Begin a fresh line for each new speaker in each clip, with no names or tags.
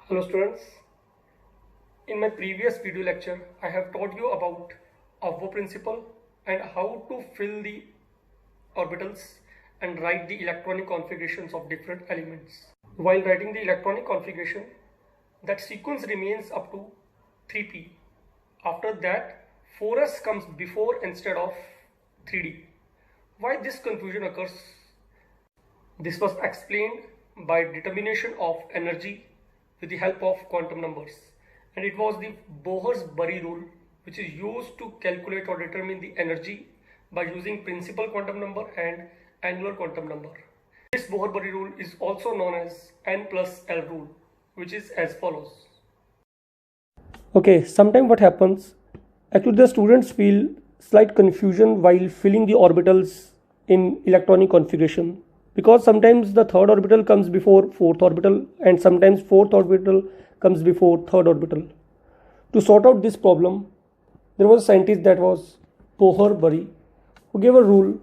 Hello students, in my previous video lecture I have taught you about Aufbau principle and how to fill the orbitals and write the electronic configurations of different elements. While writing the electronic configuration, that sequence remains up to 3p. After that 4s comes before instead of 3d. Why this confusion occurs? This was explained by determination of energy with the help of quantum numbers, and it was the Bohrs-Bury rule which is used to calculate or determine the energy by using principal quantum number and angular quantum number. This Bohr-Bury rule is also known as N plus L rule, which is as follows. Okay, sometimes what happens, actually the students feel slight confusion while filling the orbitals in electronic configuration, because sometimes the third orbital comes before fourth orbital and sometimes fourth orbital comes before third orbital. To sort out this problem, there was a scientist, that was Bohr-Bury, who gave a rule,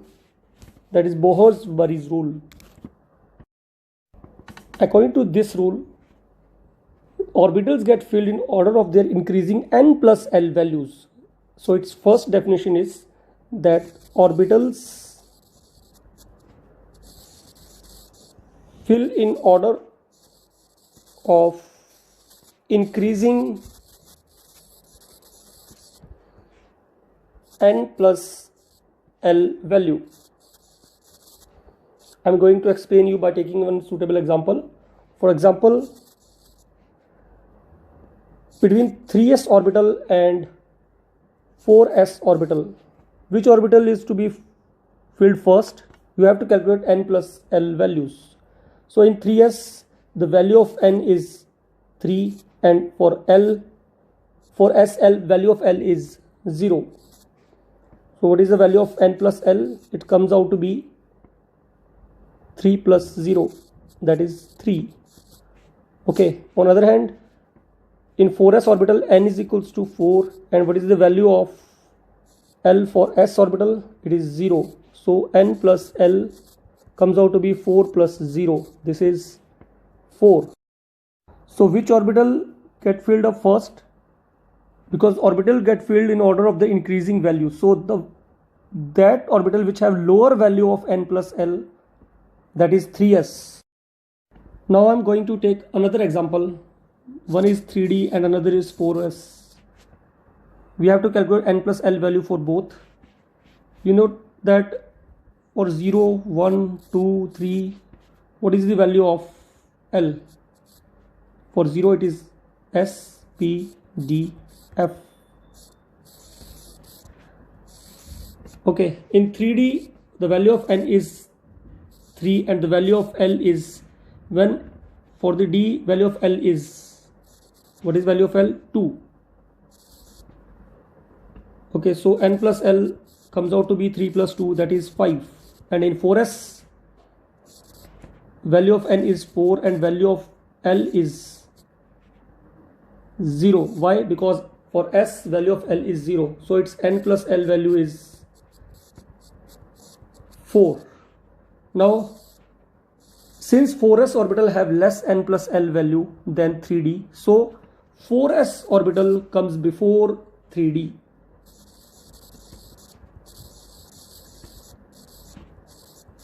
that is Bohrs-Bury's rule. According to this rule, orbitals get filled in order of their increasing n plus L values. So its first definition is that orbitals fill in order of increasing n plus L value. I am going to explain you by taking one suitable example. For example, between 3s orbital and 4s orbital, which orbital is to be filled first? You have to calculate n plus L values. So in 3s, the value of n is 3, and for s, L value of L is 0. So what is the value of n plus L? It comes out to be 3 plus 0, that is 3. Okay, on the other hand, in 4s orbital, n is equals to 4, and what is the value of L for s orbital? It is 0. So n plus L comes out to be 4 plus 0. This is 4. So which orbital get filled up first? Because orbital get filled in order of the increasing value. So that orbital which have lower value of n plus L, that is 3s. Now I am going to take another example. One is 3d and another is 4s. We have to calculate n plus L value for both. You know that for 0, 1, 2, 3, what is the value of L? For 0 it is S, P, D, F. Okay, in 3D the value of n is 3 and the value of L is, when for the D value of L is, what is value of L? 2. Okay, so n plus L comes out to be 3 plus 2, that is 5. And in 4s, value of n is 4 and value of L is 0. Why? Because for s, value of L is 0. So its n plus L value is 4. Now, since 4s orbital have less n plus L value than 3d, so 4s orbital comes before 3d.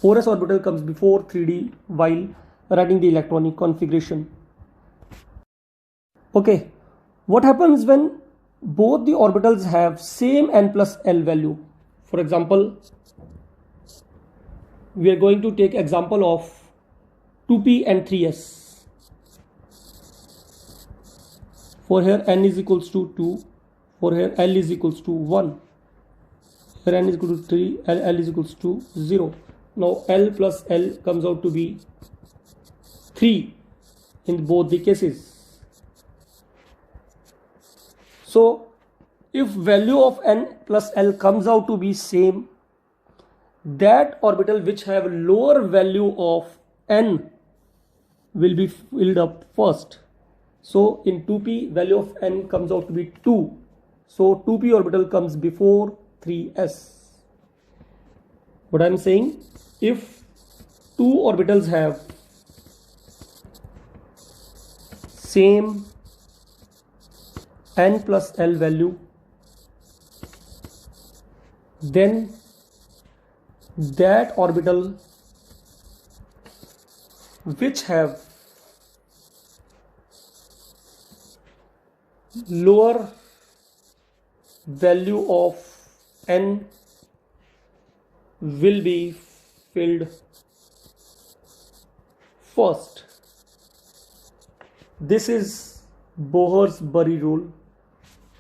Fourth orbital comes before 3d while writing the electronic configuration. Okay, what happens when both the orbitals have same n plus L value? For example, we are going to take example of 2p and 3s. For here n is equals to 2, for here L is equals to 1, here n is equal to 3, L is equals to 0. Now L plus L comes out to be 3 in both the cases. So if value of n plus L comes out to be same, that orbital which have lower value of n will be filled up first. So in 2p, value of n comes out to be 2. So 2p orbital comes before 3s. What I am saying, if two orbitals have same n plus l value, then that orbital which have lower value of n will be filled first. This is Bohrs-Bury rule.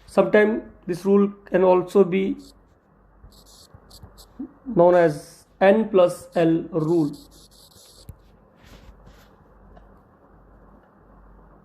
Sometimes this rule can also be known as n plus l rule.